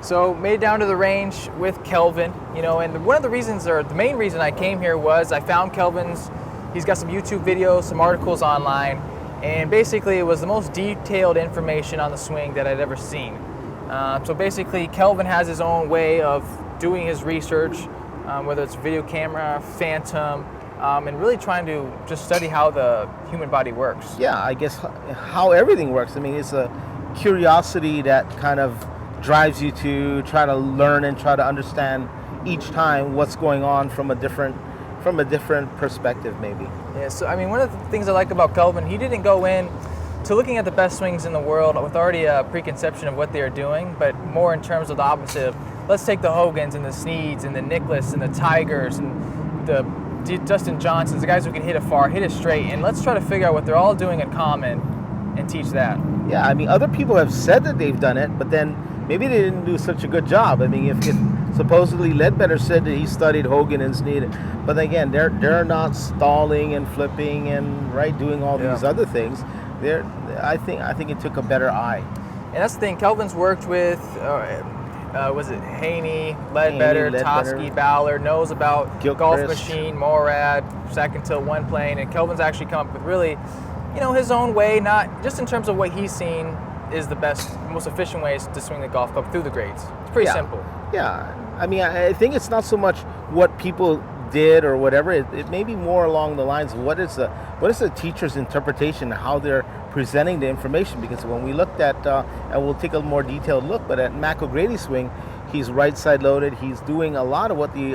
So made it down to the range with Kelvin, and one of the reasons, or the main reason I came here was I found he's got some YouTube videos, some articles online, and basically it was the most detailed information on the swing that I'd ever seen. So basically Kelvin has his own way of doing his research, whether it's video camera, phantom, and really trying to just study how the human body works. Yeah, I guess how everything works. I mean, it's a curiosity that kind of drives you to try to learn and try to understand each time what's going on from a different perspective, maybe. Yeah, so I mean, one of the things I like about Kelvin, he didn't go in to looking at the best swings in the world with already a preconception of what they are doing, but more in terms of the opposite of, let's take the Hogans and the Sneeds and the Nicklaus and the Tigers and the Dustin Johnsons, the guys who can hit it far, hit it straight, and let's try to figure out what they're all doing in common and teach that. Yeah, I mean, other people have said that they've done it, but then maybe they didn't do such a good job. I mean, if supposedly Ledbetter said that he studied Hogan and Sneed, but again, they're not stalling and flipping and doing all these other things. I think it took a better eye. And that's the thing. Kelvin's worked with was it Haney, Ledbetter, Toski, Ballard, knows about Golf Machine, Morad, second till one plane, and Kelvin's actually come up with really, his own way, not just in terms of what he's seen is the best, most efficient ways to swing the golf club through the grades. It's pretty simple. Yeah, I mean, I think it's not so much what people did or whatever. It may be more along the lines of what is the teacher's interpretation, how they're presenting the information. Because when we looked at, and we'll take a more detailed look, but at Mac O'Grady's swing, he's right side loaded. He's doing a lot of what the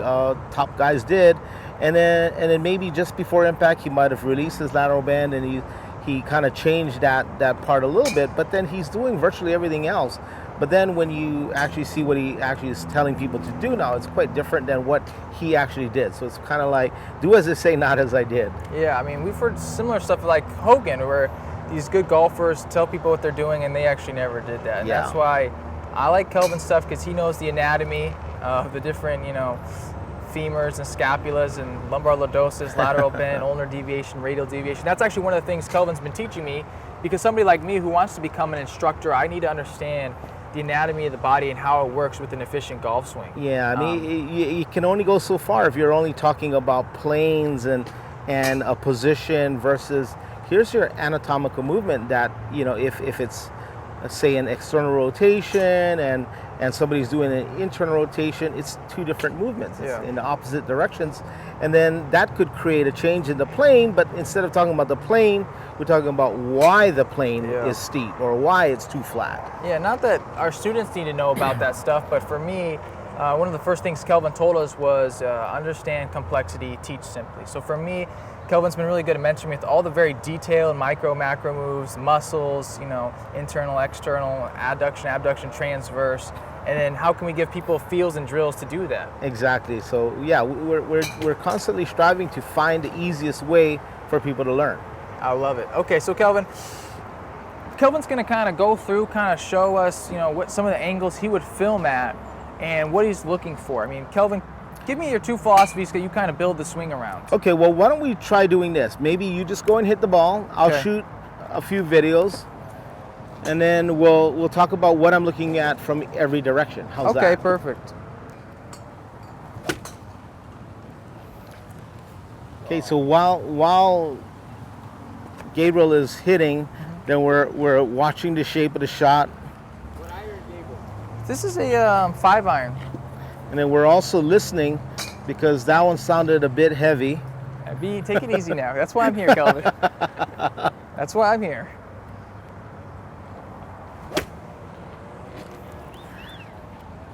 top guys did, and then maybe just before impact, he might have released his lateral bend, and he kind of changed that part a little bit. But then he's doing virtually everything else. But then when you actually see what he actually is telling people to do now, it's quite different than what he actually did. So it's kind of like, do as I say, not as I did. Yeah, I mean, we've heard similar stuff like Hogan, where these good golfers tell people what they're doing, and they actually never did that. And that's why I like Kelvin's stuff, because he knows the anatomy of the different, femurs and scapulas and lumbar lordosis, lateral bend, ulnar deviation, radial deviation. That's actually one of the things Kelvin's been teaching me, because somebody like me who wants to become an instructor, I need to understand the anatomy of the body and how it works with an efficient golf swing. Yeah, I mean, you can only go so far if you're only talking about planes and a position versus here's your anatomical movement that, if it's, let's say, an external rotation and somebody's doing an internal rotation, it's two different movements. It's in the opposite directions. And then that could create a change in the plane, but instead of talking about the plane, we're talking about why the plane is steep or why it's too flat. Yeah, not that our students need to know about that stuff, but for me, one of the first things Kelvin told us was understand complexity, teach simply. So for me, Kelvin's been really good at mentoring me with all the very detailed micro, macro moves, muscles, internal, external, adduction, abduction, transverse, and then how can we give people feels and drills to do that? Exactly. So yeah, we're constantly striving to find the easiest way for people to learn. I love it. Okay, so Kelvin's going to kind of go through, kind of show us, what some of the angles he would film at and what he's looking for. I mean, Kelvin, give me your two philosophies that you kind of build the swing around. Okay, well, why don't we try doing this? Maybe you just go and hit the ball. I'll shoot a few videos, and then we'll talk about what I'm looking at from every direction. How's that? Okay, perfect. Okay, so while Gabriel is hitting, then we're watching the shape of the shot. What iron, Gabriel? This is a 5-iron. And then we're also listening, because that one sounded a bit heavy. Take it easy now. That's why I'm here, Kelvin. That's why I'm here.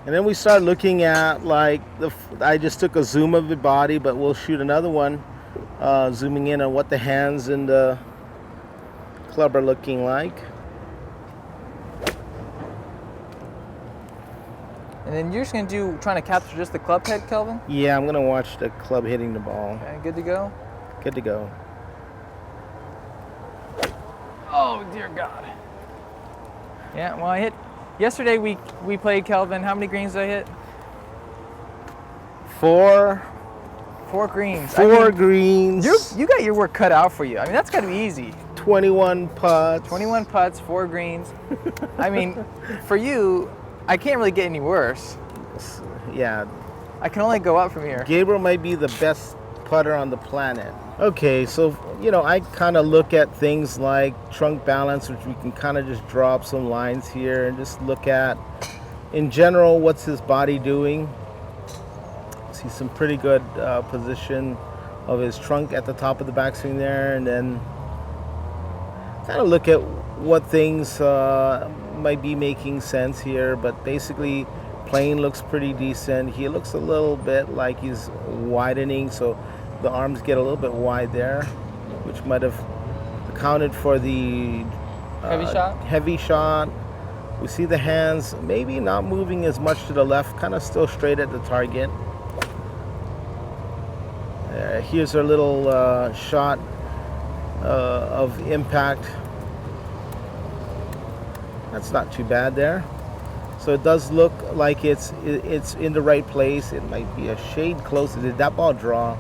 And then we start looking at, I just took a zoom of the body, but we'll shoot another one, zooming in on what the hands and the club are looking like. And then you're just going to trying to capture just the club head, Kelvin? Yeah, I'm going to watch the club hitting the ball. Okay, good to go? Good to go. Oh, dear God. Yeah, well, I hit... Yesterday we played, Kelvin. How many greens did I hit? 4 greens. 4 greens. You got your work cut out for you. I mean, that's got to be easy. 21 putts. 21 putts, 4 greens. I mean, for you, I can't really get any worse. Yeah. I can only go up from here. Gabriel might be the best putter on the planet. Okay, so, I kind of look at things like trunk balance, which we can kind of just draw up some lines here and just look at, in general, what's his body doing. See some pretty good position of his trunk at the top of the backswing there, and then kind of look at what things might be making sense here. But basically, plane looks pretty decent. He looks a little bit like he's widening, so the arms get a little bit wide there, which might have accounted for the heavy shot. We see the hands maybe not moving as much to the left, kind of still straight at the target. Here's our little shot of impact. That's not too bad there. So it does look like it's in the right place. It might be a shade closer. Did that ball draw?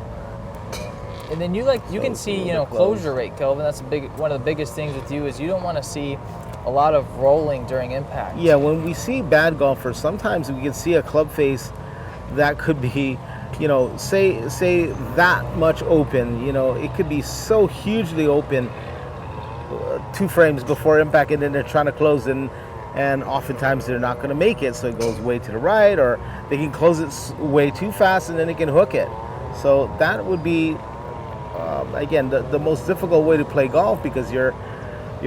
And then you can see closure rate, Kelvin. That's one of the biggest things with you is you don't want to see a lot of rolling during impact. Yeah, when we see bad golfers, sometimes we can see a club face that could be, say that much open. It could be so hugely open 2 frames before impact, and then they're trying to close and oftentimes they're not going to make it, so it goes way to the right, or they can close it way too fast and then they can hook it. So that would be again the most difficult way to play golf, because you're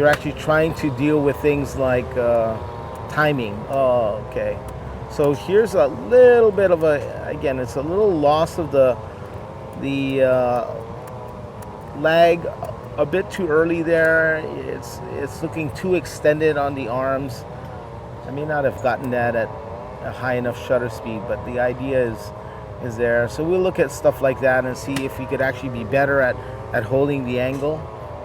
actually trying to deal with things like timing. Oh, okay. So here's a little bit of again, it's a little loss of the lag a bit too early there. It's looking too extended on the arms. I may not have gotten that at a high enough shutter speed, but the idea is there. So we'll look at stuff like that and see if we could actually be better at holding the angle.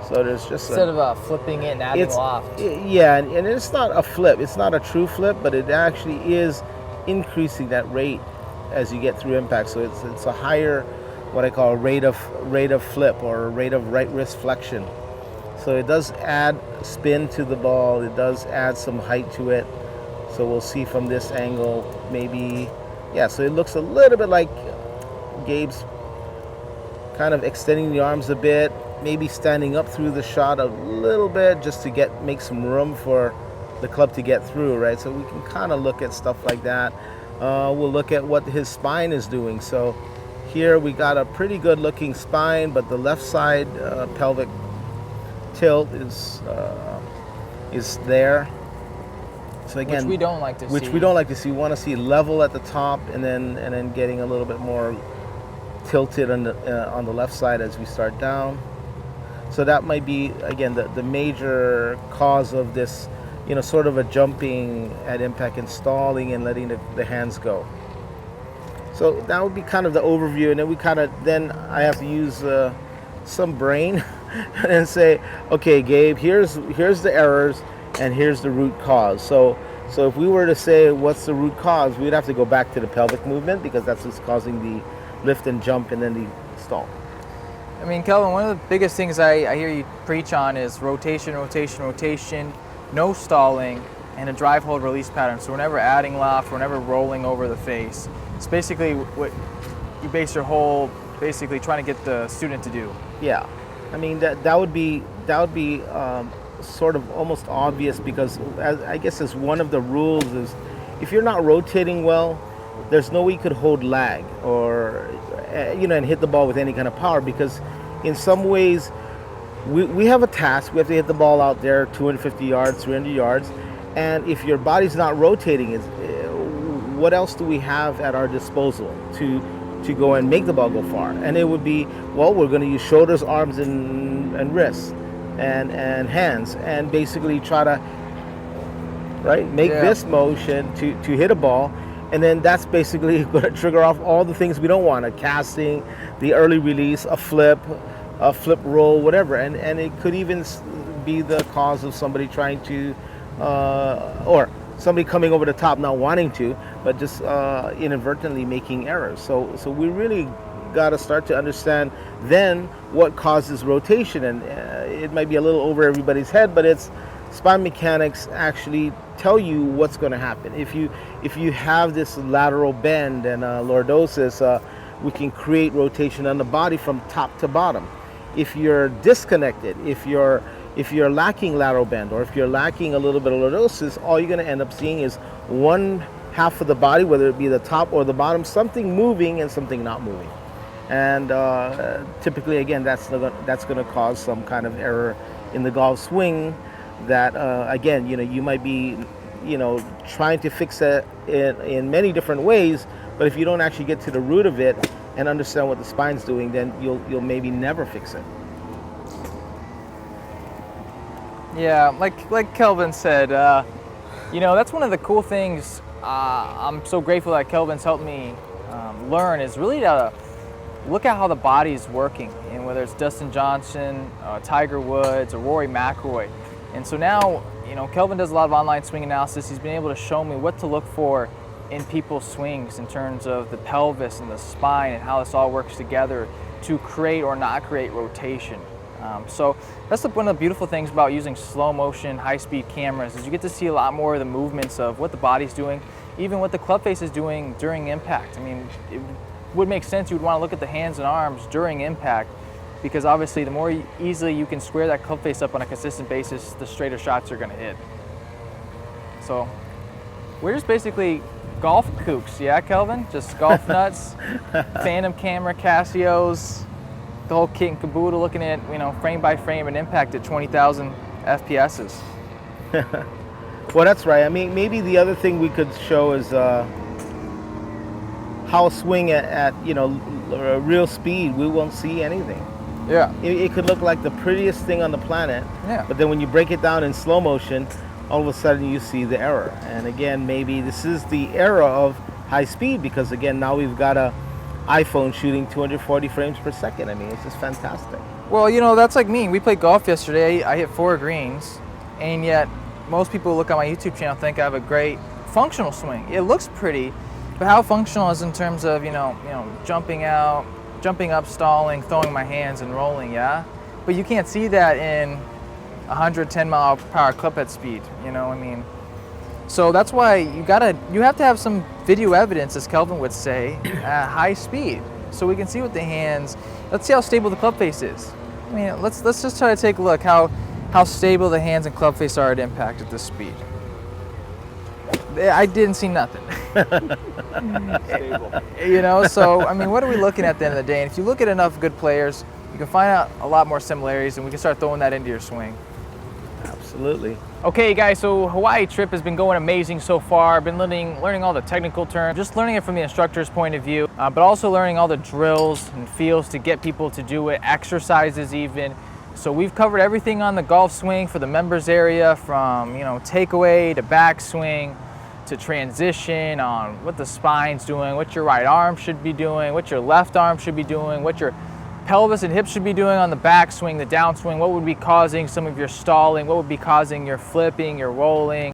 So there's just instead of flipping it and adding loft. Yeah, and it's not a flip. It's not a true flip, but it actually is increasing that rate as you get through impact. So it's a higher, what I call a rate of flip, or a rate of right wrist flexion. So it does add spin to the ball. It does add some height to it. So we'll see from this angle, maybe, yeah. So it looks a little bit like Gabe's kind of extending the arms a bit, maybe standing up through the shot a little bit just to make some room for the club to get through, right? So we can kind of look at stuff like that. We'll look at what his spine is doing. So here we got a pretty good looking spine, but the left side pelvic tilt is there. So again, which we don't like to see. We want to see level at the top, and then getting a little bit more tilted on the left side as we start down. So that might be, again, the major cause of this, sort of a jumping at impact and stalling and letting the hands go. So that would be kind of the overview, and then I have to use some brain and then say, okay, Gabe, here's the errors and here's the root cause. So if we were to say what's the root cause, we'd have to go back to the pelvic movement, because that's what's causing the lift and jump and then the stall. I mean, Kelvin, one of the biggest things I hear you preach on is rotation, no stalling, and a drive, hold, release pattern. So we're never adding loft, we're never rolling over the face. It's basically what you base your whole, basically trying to get the student to do. Yeah, I mean that would be sort of almost obvious, because I guess as one of the rules is, if you're not rotating well, there's no way you could hold lag or and hit the ball with any kind of power, because in some ways we have a task. We have to hit the ball out there 250 yards, 300 yards, and if your body's not rotating, what else do we have at our disposal to go and make the ball go far? And it would be, well, we're going to use shoulders, arms, and wrists and hands, and basically try to make this motion to hit a ball. And then that's basically going to trigger off all the things we don't want: a casting, the early release, a flip roll, whatever. And it could even be the cause of somebody trying to, or somebody coming over the top, not wanting to, but just inadvertently making errors. So we really got to start to understand then what causes rotation. And it might be a little over everybody's head, but it's spine mechanics actually tell you what's going to happen. If you have this lateral bend and lordosis, we can create rotation on the body from top to bottom. If you're disconnected, if you're lacking lateral bend, or if you're lacking a little bit of lordosis, all you're going to end up seeing is one half of the body, whether it be the top or the bottom, something moving and something not moving. And typically, again, that's going to cause some kind of error in the golf swing that, again, you might be, trying to fix it in many different ways, but if you don't actually get to the root of it and understand what the spine's doing, then you'll maybe never fix it. Yeah, like Kelvin said, that's one of the cool things I'm so grateful that Kelvin's helped me learn, is really to look at how the body's working, and whether it's Dustin Johnson, Tiger Woods, or Rory McIlroy. And so now, Kelvin does a lot of online swing analysis. He's been able to show me what to look for in people's swings in terms of the pelvis and the spine and how this all works together to create or not create rotation. So that's one of the beautiful things about using slow motion, high-speed cameras, is you get to see a lot more of the movements of what the body's doing, even what the club face is doing during impact. I mean, it would make sense you would want to look at the hands and arms during impact, because obviously the more easily you can square that club face up on a consistent basis, the straighter shots you're going to hit. So we're just basically golf kooks, yeah, Kelvin? Just golf nuts, Phantom camera, Casios, the whole kit and caboodle, looking at frame by frame and impact at 20,000 FPSs. Well, that's right. I mean, maybe the other thing we could show is how a swing at real speed, we won't see anything. Yeah. It could look like the prettiest thing on the planet. Yeah. But then when you break it down in slow motion, all of a sudden you see the error. And again, maybe this is the era of high speed, because again, now we've got a iPhone shooting 240 frames per second. I mean, it's just fantastic. Well, that's like me. We played golf yesterday. I hit 4 greens, and yet most people look on my YouTube channel think I have a great functional swing. It looks pretty, but how functional is in terms of jumping out, jumping up, stalling, throwing my hands, and rolling, yeah? But you can't see that in 110 mile per hour club head speed, So that's why you have to have some video evidence, as Kelvin would say, at high speed, so we can see what the hands. Let's see how stable the club face is. I mean, let's just try to take a look how stable the hands and club face are at impact at this speed. I didn't see nothing. Stable. So I mean, what are we looking at the end of the day? And if you look at enough good players, you can find out a lot more similarities, and we can start throwing that into your swing. Absolutely. Okay, guys, so Hawaii trip has been going amazing so far. I've been learning all the technical terms, just learning it from the instructor's point of view, but also learning all the drills and feels to get people to do it, exercises even. So we've covered everything on the golf swing for the members area, from takeaway to backswing to transition, on what the spine's doing, what your right arm should be doing, what your left arm should be doing, what your pelvis and hips should be doing on the backswing, the downswing, what would be causing some of your stalling, what would be causing your flipping, your rolling.